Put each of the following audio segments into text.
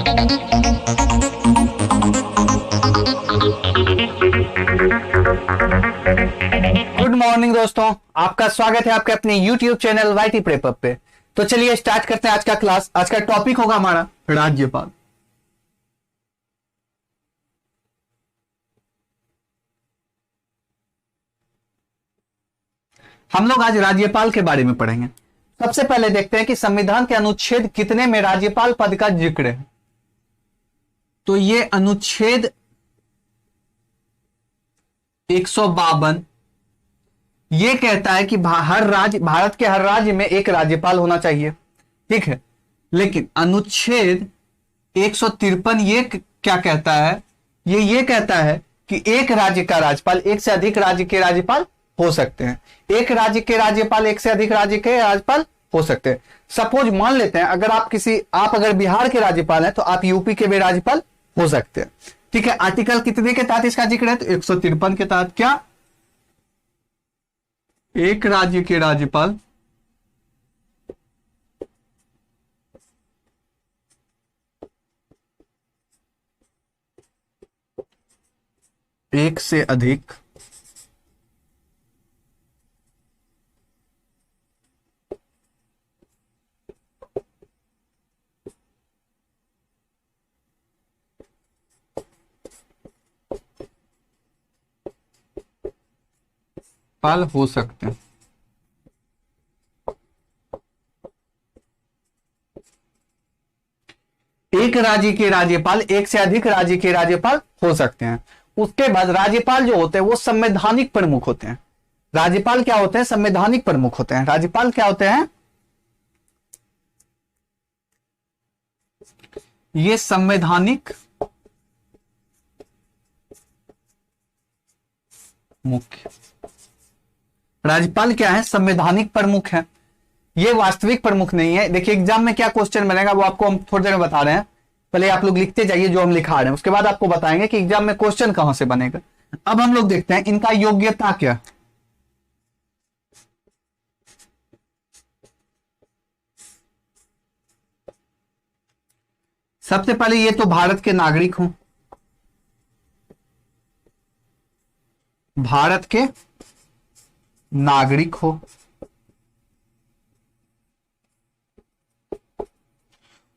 Good morning दोस्तों, आपका स्वागत है आपके अपने YouTube चैनल वाईटी प्रेपअप पे। तो चलिए स्टार्ट करते हैं आज का क्लास। आज का टॉपिक होगा हमारा राज्यपाल। हम लोग आज राज्यपाल के बारे में पढ़ेंगे। सबसे पहले देखते हैं कि संविधान के अनुच्छेद कितने में राज्यपाल पद का जिक्र है। तो ये अनुच्छेद 152 ये कहता है कि भारत के हर राज्य में एक राज्यपाल होना चाहिए, ठीक है। लेकिन अनुच्छेद 153 ये क्या कहता है? ये कहता है कि एक राज्य का राज्यपाल एक से अधिक राज्य के राज्यपाल हो सकते हैं। एक राज्य के राज्यपाल एक से अधिक राज्य के राज्यपाल हो सकते हैं। सपोज मान लेते हैं अगर आप अगर बिहार के राज्यपाल हैं तो आप यूपी के भी राज्यपाल हो सकते हैं, ठीक है। आर्टिकल कितने के तहत इसका जिक्र है? तो 153 के तहत। क्या एक राज्य के राज्यपाल एक से अधिक पाल हो सकते हैं। एक राज्य के राज्यपाल एक से अधिक राज्य के राज्यपाल हो सकते हैं। उसके बाद राज्यपाल जो होते हैं वो संवैधानिक प्रमुख होते हैं। राज्यपाल क्या होते हैं? संवैधानिक प्रमुख होते हैं। राज्यपाल क्या होते हैं? ये संवैधानिक मुख्य राज्यपाल क्या है? संवैधानिक प्रमुख है। ये वास्तविक प्रमुख नहीं है। देखिए एग्जाम में क्या क्वेश्चन बनेगा वो आपको हम थोड़ी देर में बता रहे हैं। पहले आप लोग लिखते जाइए जो हम लिखा रहे हैं, उसके बाद आपको बताएंगे कि एग्जाम में क्वेश्चन कहां से बनेगा। अब हम लोग देखते हैं इनका योग्यता क्या। सबसे पहले ये तो भारत के नागरिक हों, भारत के नागरिक हो।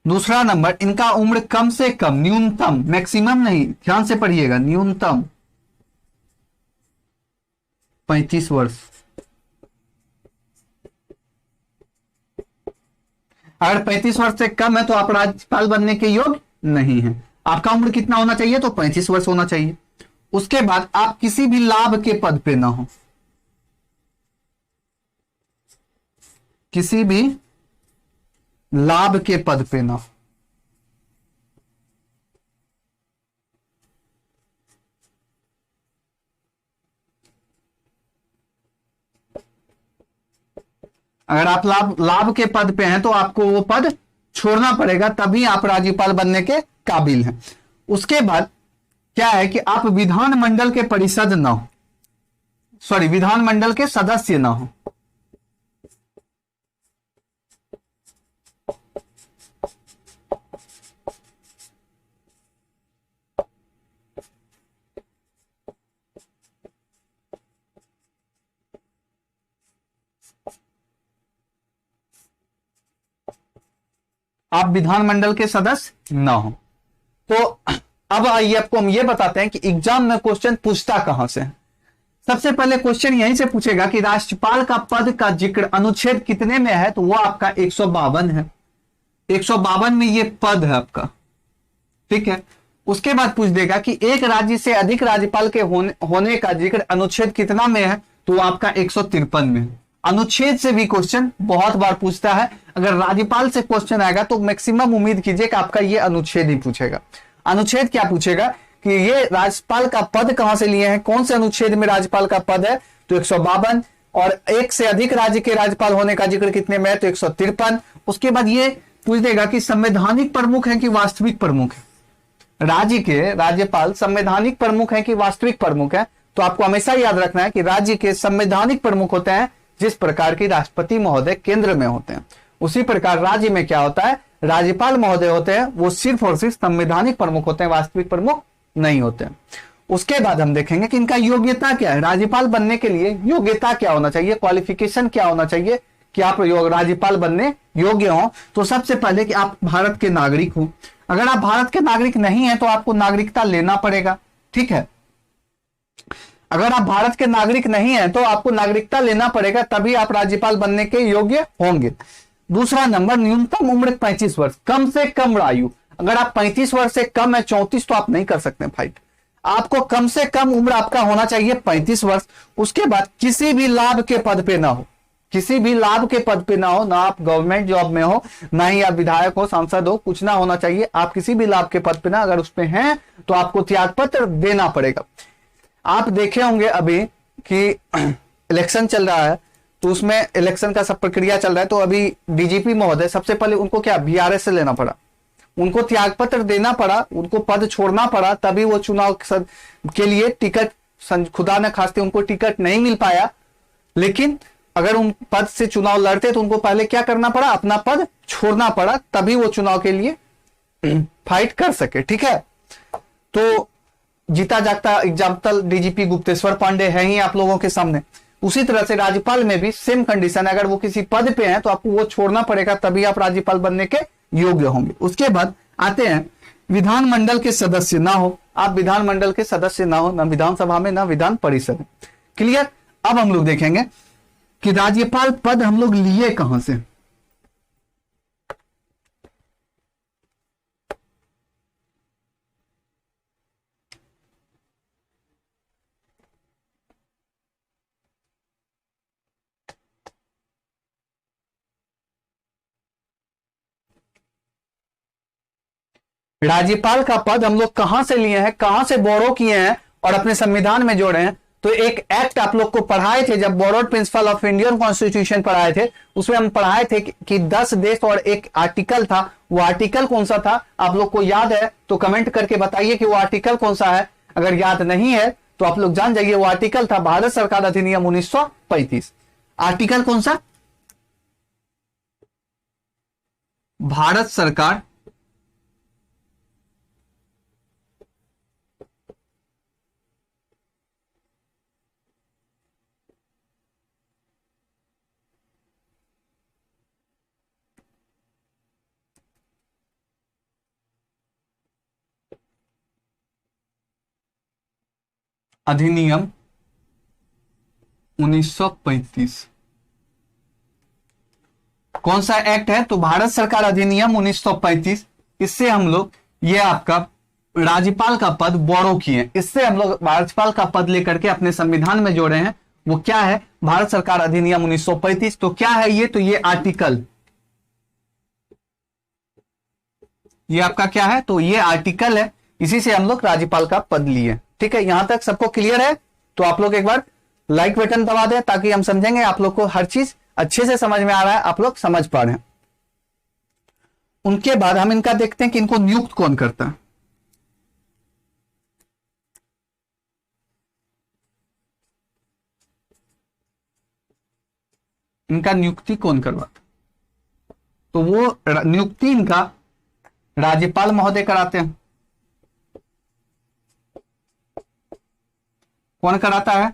दूसरा नंबर, इनका उम्र कम से कम, न्यूनतम, मैक्सिमम नहीं, ध्यान से पढ़िएगा, न्यूनतम 35 वर्ष। अगर 35 वर्ष से कम है तो आप राज्यपाल बनने के योग्य नहीं है। आपका उम्र कितना होना चाहिए? तो 35 वर्ष होना चाहिए। उसके बाद आप किसी भी लाभ के पद पे ना हो, किसी भी लाभ के पद पे ना हो। अगर आप लाभ के पद पे हैं तो आपको वो पद छोड़ना पड़ेगा, तभी आप राज्यपाल बनने के काबिल हैं। उसके बाद क्या है कि आप विधानमंडल के परिषद ना हो, सॉरी विधानमंडल के सदस्य ना हो। आप विधानमंडल के सदस्य ना हो। तो अब आइए आपको हम ये बताते हैं कि एग्जाम में क्वेश्चन पूछता कहां से है। सबसे पहले क्वेश्चन यहीं से पूछेगा कि राज्यपाल का पद का जिक्र अनुच्छेद कितने में है? तो वो आपका 152 है। 152 में ये पद है आपका, ठीक है। उसके बाद पूछ देगा कि एक राज्य से अधिक राज्यपाल के होने का जिक्र अनुच्छेद कितना में है? तो वो आपका 153 में है। अनुच्छेद से भी क्वेश्चन बहुत बार पूछता है। अगर राज्यपाल से क्वेश्चन आएगा तो मैक्सिमम उम्मीद कीजिए कि आपका ये अनुच्छेद ही पूछेगा। अनुच्छेद क्या पूछेगा कि ये राज्यपाल का पद कहां से लिए हैं, कौन से अनुच्छेद में राज्यपाल का पद है? तो 152। और एक से अधिक राज्य के राज्यपाल होने का जिक्र कितने में है? तो 153। उसके बाद ये पूछ देगा कि संवैधानिक प्रमुख है कि वास्तविक प्रमुख है। राज्य के राज्यपाल संवैधानिक प्रमुख है कि वास्तविक प्रमुख है? तो आपको हमेशा याद रखना है कि राज्य के संवैधानिक प्रमुख होते हैं जिस प्रकार की राष्ट्रपति महोदय केंद्र में होते हैं, उसी प्रकार राज्य में क्या होता है? राज्यपाल महोदय होते हैं वो सिर्फ और सिर्फ संवैधानिक प्रमुख होते हैं, वास्तविक प्रमुख नहीं होते हैं। उसके बाद हम देखेंगे कि इनका योग्यता क्या है, राज्यपाल बनने के लिए योग्यता क्या होना चाहिए, क्वालिफिकेशन क्या होना चाहिए कि आप राज्यपाल बनने योग्य हो। तो सबसे पहले कि आप भारत के नागरिक हो। अगर आप भारत के नागरिक नहीं है तो आपको नागरिकता लेना पड़ेगा, ठीक है। अगर आप भारत के नागरिक नहीं है तो आपको नागरिकता लेना पड़ेगा, तभी आप राज्यपाल बनने के योग्य होंगे। दूसरा नंबर, न्यूनतम उम्र 35 वर्ष, कम से कम आयु। अगर आप 35 वर्ष से कम है 34 तो आप नहीं कर सकते फाइट। आपको कम से कम उम्र आपका होना चाहिए 35 वर्ष। उसके बाद किसी भी लाभ के पद पे ना हो, किसी भी लाभ के पद पे ना हो, ना आप गवर्नमेंट जॉब में हो, ना ही आप विधायक हो, सांसद हो, कुछ ना होना चाहिए। आप किसी भी लाभ के पद पे ना, अगर उस पे हैं तो आपको त्याग पत्र देना पड़ेगा। आप देखे होंगे अभी कि इलेक्शन चल रहा है, तो उसमें इलेक्शन का सब प्रक्रिया चल रहा है, तो अभी डीजीपी महोदय सबसे पहले उनको क्या बीआरएस से लेना पड़ा, उनको त्याग पत्र देना पड़ा, उनको पद छोड़ना पड़ा, तभी वो चुनाव के लिए टिकट, खुदा न खास्ते उनको टिकट नहीं मिल पाया। लेकिन अगर उन पद से चुनाव लड़ते तो उनको पहले क्या करना पड़ा, अपना पद छोड़ना पड़ा, तभी वो चुनाव के लिए फाइट कर सके, ठीक है। तो जीता जागता एग्जाम्पल डीजीपी गुप्तेश्वर पांडे है ही आप लोगों के सामने। उसी तरह से राज्यपाल में भी सेम कंडीशन है, अगर वो किसी पद पे हैं तो आपको वो छोड़ना पड़ेगा, तभी आप राज्यपाल बनने के योग्य होंगे। उसके बाद आते हैं विधानमंडल के सदस्य ना हो, आप विधानमंडल के सदस्य ना हो, ना विधानसभा में ना विधान परिषद में। क्लियर। अब हम लोग देखेंगे कि राज्यपाल पद हम लोग लिए कहां से। राज्यपाल का पद हम लोग कहां से लिए हैं, कहां से बोरो किए हैं और अपने संविधान में जोड़े हैं। तो एक एक्ट आप लोग को पढ़ाए थे जब borrowed principle of Indian constitution पढ़ाए थे, उसमें हम पढ़ाए थे कि 10 देश और एक आर्टिकल था। वो आर्टिकल कौन सा था, आप लोग को याद है तो कमेंट करके बताइए कि वो आर्टिकल कौन सा है। अगर याद नहीं है तो आप लोग जान जाइए, वो आर्टिकल था भारत सरकार अधिनियम 1935। आर्टिकल कौन सा, भारत सरकार अधिनियम 1935। कौन सा एक्ट है, तो भारत सरकार अधिनियम 1935। इससे हम लोग ये आपका राज्यपाल का पद बोरो किए, इससे हम लोग राज्यपाल का पद लेकर के अपने संविधान में जोड़े हैं। वो क्या है, भारत सरकार अधिनियम 1935। तो क्या है ये, तो ये आर्टिकल, ये आपका क्या है, तो ये आर्टिकल है, इसी से हम लोग राज्यपाल का पद लिए। ठीक है, यहां तक सबको क्लियर है। तो आप लोग एक बार लाइक बटन दबा दें ताकि हम समझेंगे, आप लोग को हर चीज अच्छे से समझ में आ रहा है, आप लोग समझ पा रहे हैं। उनके बाद हम इनका देखते हैं कि इनको नियुक्त कौन करता है। इनका नियुक्ति कौन करवाता, तो वो नियुक्ति इनका राज्यपाल महोदय कराते हैं। कौन कराता है,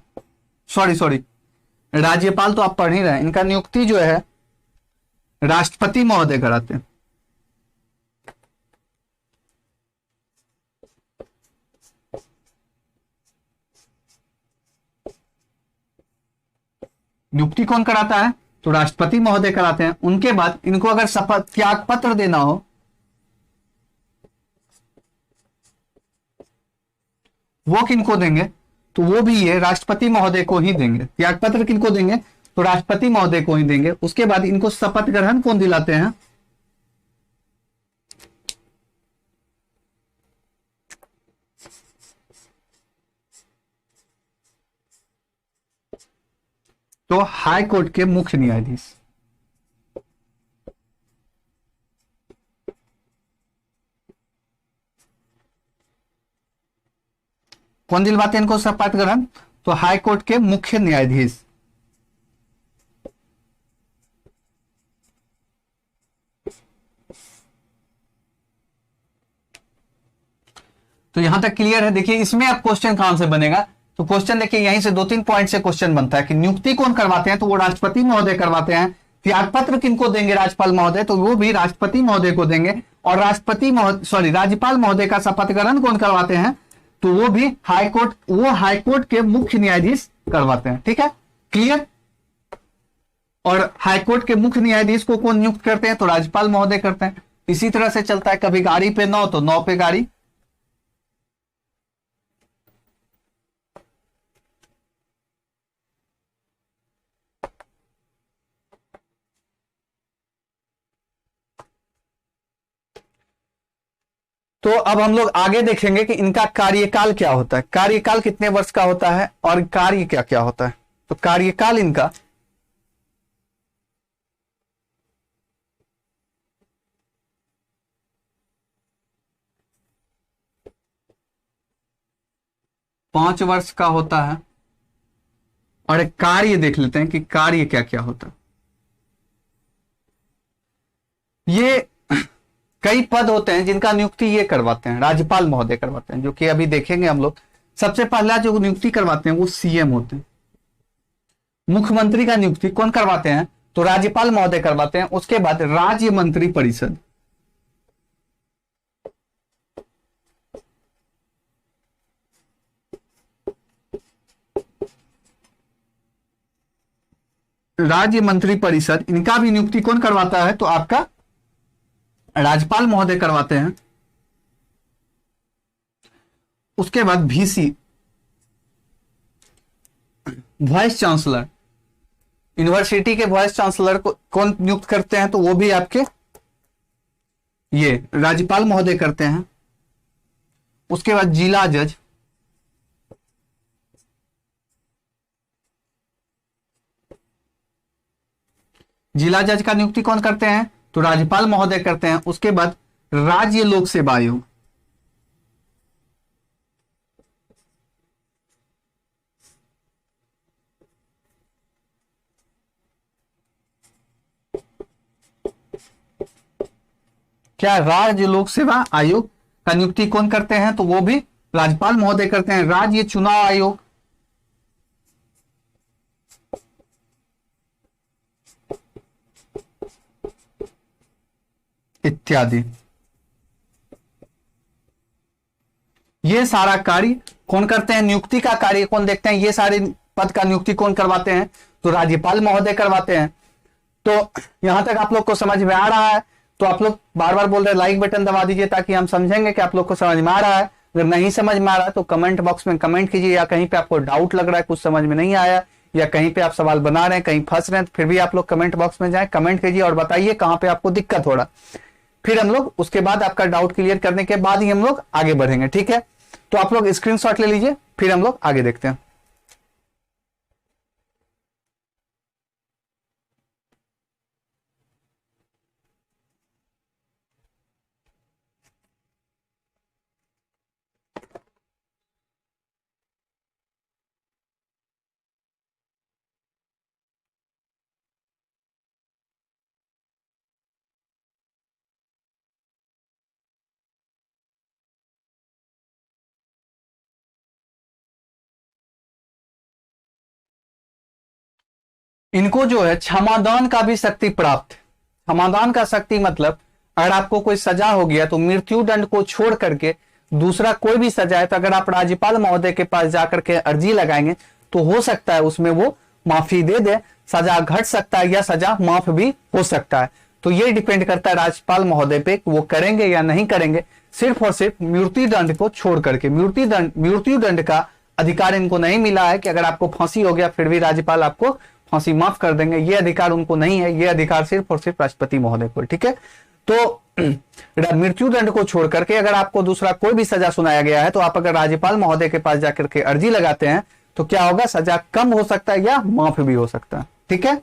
सॉरी राज्यपाल तो आप पढ़ ही रहे हैं, इनका नियुक्ति जो है राष्ट्रपति महोदय कराते हैं। नियुक्ति कौन कराता है, तो राष्ट्रपति महोदय कराते हैं। उनके बाद इनको अगर शपथ त्याग पत्र देना हो, वो किनको देंगे, तो वो भी ये राष्ट्रपति महोदय को ही देंगे। त्याग पत्र किनको देंगे, तो राष्ट्रपति महोदय को ही देंगे। उसके बाद इनको शपथ ग्रहण कौन दिलाते हैं, तो हाई कोर्ट के मुख्य न्यायाधीश। कौन दिलवाते हैं इनको शपथ ग्रहण, तो हाई कोर्ट के मुख्य न्यायाधीश। तो यहां तक क्लियर है। देखिए इसमें अब क्वेश्चन कहां से बनेगा, तो क्वेश्चन देखिए यहीं से 2-3 पॉइंट से क्वेश्चन बनता है कि नियुक्ति कौन करवाते हैं, तो वो राष्ट्रपति महोदय करवाते हैं। त्याग पत्र किनको देंगे राज्यपाल महोदय, तो वो भी राष्ट्रपति महोदय को देंगे। और राज्यपाल महोदय का शपथ ग्रहण कौन करवाते हैं, तो वो भी हाईकोर्ट के मुख्य न्यायाधीश करवाते हैं। ठीक है, क्लियर। और हाईकोर्ट के मुख्य न्यायाधीश को कौन नियुक्त करते हैं, तो राज्यपाल महोदय करते हैं। इसी तरह से चलता है, कभी गाड़ी पे 9 तो 9 पे गाड़ी। तो अब हम लोग आगे देखेंगे कि इनका कार्यकाल क्या होता है, कार्यकाल कितने वर्ष का होता है और कार्य क्या क्या होता है। तो कार्यकाल इनका 5 वर्ष का होता है। और एक कार्य देख लेते हैं कि कार्य क्या क्या होता है। ये कई पद होते हैं जिनका नियुक्ति ये करवाते हैं, राज्यपाल महोदय करवाते हैं, जो कि अभी देखेंगे हम लोग। सबसे पहला जो नियुक्ति करवाते हैं वो सीएम होते हैं। मुख्यमंत्री का नियुक्ति कौन करवाते हैं, तो राज्यपाल महोदय करवाते हैं। उसके बाद राज्य मंत्री परिषद, राज्य मंत्री परिषद, इनका भी नियुक्ति कौन करवाता है, तो आपका राज्यपाल महोदय करवाते हैं। उसके बाद वीसी, वाइस चांसलर, यूनिवर्सिटी के वाइस चांसलर को कौन नियुक्त करते हैं, तो वो भी आपके ये राज्यपाल महोदय करते हैं। उसके बाद जिला जज, जिला जज का नियुक्ति कौन करते हैं, तो राज्यपाल महोदय करते हैं। उसके बाद राज्य लोक सेवा आयोग, क्या राज्य लोक सेवा आयोग का नियुक्ति कौन करते हैं, तो वो भी राज्यपाल महोदय करते हैं। राज्य चुनाव आयोग, इत्यादि। ये सारा कार्य कौन करते हैं, नियुक्ति का कार्य कौन देखते हैं, ये सारे पद का नियुक्ति कौन करवाते हैं, तो राज्यपाल महोदय करवाते हैं। तो यहां तक आप लोग को समझ में आ रहा है। तो आप लोग बार बार बोल रहे हैं लाइक बटन दबा दीजिए ताकि हम समझेंगे कि आप लोग को समझ में आ रहा है। अगर नहीं समझ में आ रहा है तो कमेंट बॉक्स में कमेंट कीजिए, या कहीं पे आपको डाउट लग रहा है, कुछ समझ में नहीं आया, या कहीं पे आप सवाल बना रहे हैं, कहीं फंस रहे हैं, फिर भी आप लोग कमेंट बॉक्स में जाएं, कमेंट कीजिए और बताइए कहां पे आपको दिक्कत हो रहा। फिर हम लोग उसके बाद आपका डाउट क्लियर करने के बाद ही हम लोग आगे बढ़ेंगे। ठीक है, तो आप लोग स्क्रीनशॉट ले लीजिए, फिर हम लोग आगे देखते हैं। इनको जो है क्षमादान का भी शक्ति प्राप्त है। क्षमादान का शक्ति मतलब अगर आपको कोई सजा हो गया तो मृत्यु दंड को छोड़ करके दूसरा कोई भी सजा है, तो अगर आप राज्यपाल महोदय के पास जाकर के अर्जी लगाएंगे तो हो सकता है उसमें वो माफी दे दे, सजा घट सकता है या सजा माफ भी हो सकता है। तो ये डिपेंड करता है राज्यपाल महोदय पे वो करेंगे या नहीं करेंगे। सिर्फ और सिर्फ मृत्यु दंड को छोड़ करके, मृत्यु दंड का अधिकार इनको नहीं मिला है कि अगर आपको फांसी हो गया फिर भी राज्यपाल आपको फांसी माफ कर देंगे, ये अधिकार उनको नहीं है। ये अधिकार सिर्फ और सिर्फ राष्ट्रपति महोदय को। ठीक है, तो मृत्यु दंड को छोड़ करके अगर आपको दूसरा कोई भी सजा सुनाया गया है तो आप अगर राज्यपाल महोदय के पास जाकर के अर्जी लगाते हैं तो क्या होगा, सजा कम हो सकता है या माफ भी हो सकता है। ठीक है,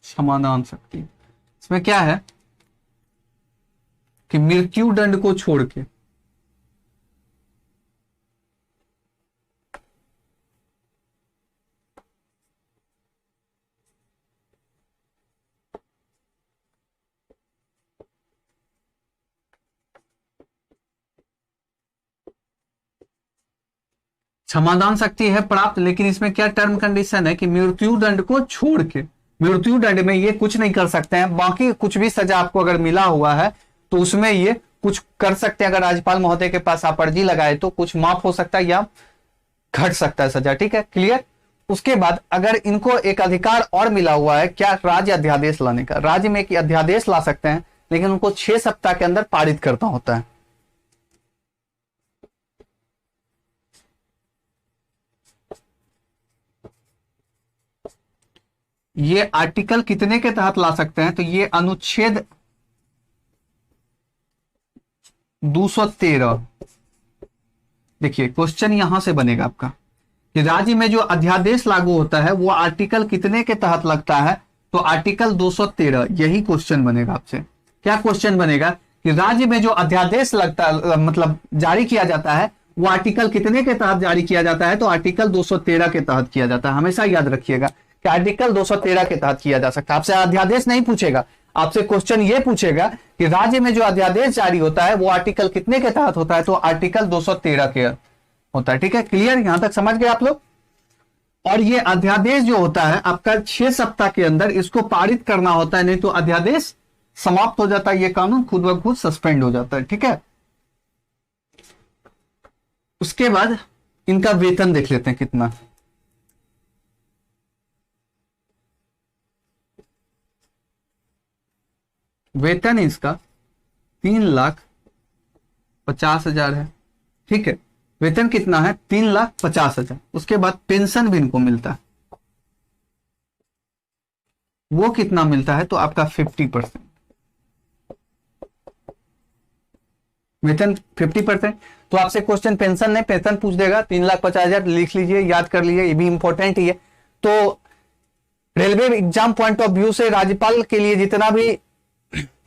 क्षमादान शक्ति इसमें क्या है कि मृत्यु दंड को छोड़ के क्षमादान शक्ति है प्राप्त, लेकिन इसमें क्या टर्म कंडीशन है कि मृत्यु दंड को छोड़ के, मृत्यु दंड में ये कुछ नहीं कर सकते हैं, बाकी कुछ भी सजा आपको अगर मिला हुआ है तो उसमें ये कुछ कर सकते हैं। अगर राज्यपाल महोदय के पास आप अर्जी लगाए तो कुछ माफ हो सकता है या घट सकता है सजा, ठीक है, क्लियर। उसके बाद अगर इनको एक अधिकार और मिला हुआ है क्या, राज्य अध्यादेश लाने का, राज्य में एक अध्यादेश ला सकते हैं, लेकिन उनको 6 सप्ताह के अंदर पारित करना होता है। ये आर्टिकल कितने के तहत ला सकते हैं, तो ये अनुच्छेद 213। देखिए क्वेश्चन यहां से बनेगा आपका कि राज्य में जो अध्यादेश लागू होता है वो आर्टिकल कितने के तहत लगता है, तो आर्टिकल 213, यही क्वेश्चन बनेगा आपसे। क्या क्वेश्चन बनेगा कि राज्य में जो अध्यादेश लगता है, मतलब जारी किया जाता है, वो आर्टिकल कितने के तहत जारी किया जाता है, तो आर्टिकल 213 के तहत किया जाता है। हमेशा याद रखिएगा कि आर्टिकल 213 के तहत किया जा सकता है। आपसे अध्यादेश नहीं पूछेगा, आपसे क्वेश्चन ये पूछेगा कि राज्य में जो अध्यादेश जारी होता है वो आर्टिकल कितने के तहत होता है, तो आर्टिकल 213 के होता है, ठीक है, क्लियर, यहां तक समझ गए आप लोग। और ये अध्यादेश जो होता है आपका 6 सप्ताह के अंदर इसको पारित करना होता है, नहीं तो अध्यादेश समाप्त हो जाता है, ये कानून खुद ब खुद सस्पेंड हो जाता है, ठीक है। उसके बाद इनका वेतन देख लेते हैं कितना। वेतन इसका 3,50,000 है, ठीक है, वेतन कितना है, 3,50,000। उसके बाद पेंशन भी इनको मिलता है, वो कितना मिलता है, तो आपका 50%, वेतन 50%। तो आपसे क्वेश्चन पेंशन नहीं, पेंशन पूछ देगा, 3,50,000 लिख लीजिए, याद कर लीजिए, ये भी इंपॉर्टेंट ही है। तो railway exam point of view से राज्यपाल के लिए जितना भी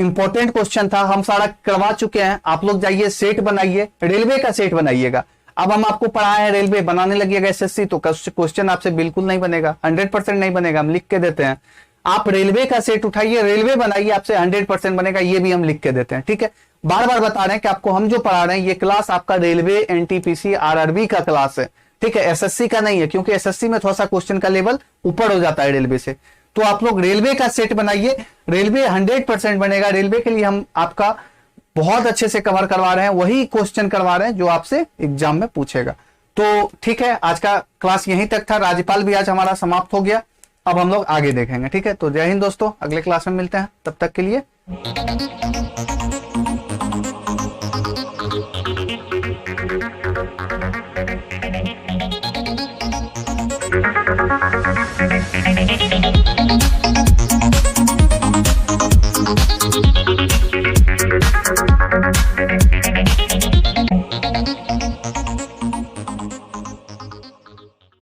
इंपॉर्टेंट क्वेश्चन था हम सारा करवा चुके हैं। आप लोग जाइए सेट बनाइए, रेलवे का सेट बनाइएगा। अब हम आपको पढ़ाए हैं रेलवे, बनाने लगिएगा एसएससी तो क्वेश्चन आपसे बिल्कुल नहीं बनेगा, 100% नहीं बनेगा, हम लिख के देते हैं। आप रेलवे का सेट उठाइए, रेलवे बनाइए, आपसे 100% बनेगा, ये भी हम लिख के देते हैं, ठीक है। बार बार बता रहे हैं कि आपको हम जो पढ़ा रहे हैं ये क्लास आपका रेलवे, एनटीपीसी, आरआरबी का क्लास है, ठीक है, एसएससी का नहीं है, क्योंकि एसएससी में थोड़ा सा क्वेश्चन का लेवल ऊपर हो जाता है रेलवे से। तो आप लोग रेलवे का सेट बनाइए, रेलवे 100% बनेगा। रेलवे के लिए हम आपका बहुत अच्छे से कवर करवा रहे हैं, वही क्वेश्चन करवा रहे हैं जो आपसे एग्जाम में पूछेगा। तो ठीक है, आज का क्लास यहीं तक था, राज्यपाल भी आज हमारा समाप्त हो गया। अब हम लोग आगे देखेंगे, ठीक है। तो जय हिंद दोस्तों, अगले क्लास में मिलते हैं, तब तक के लिए।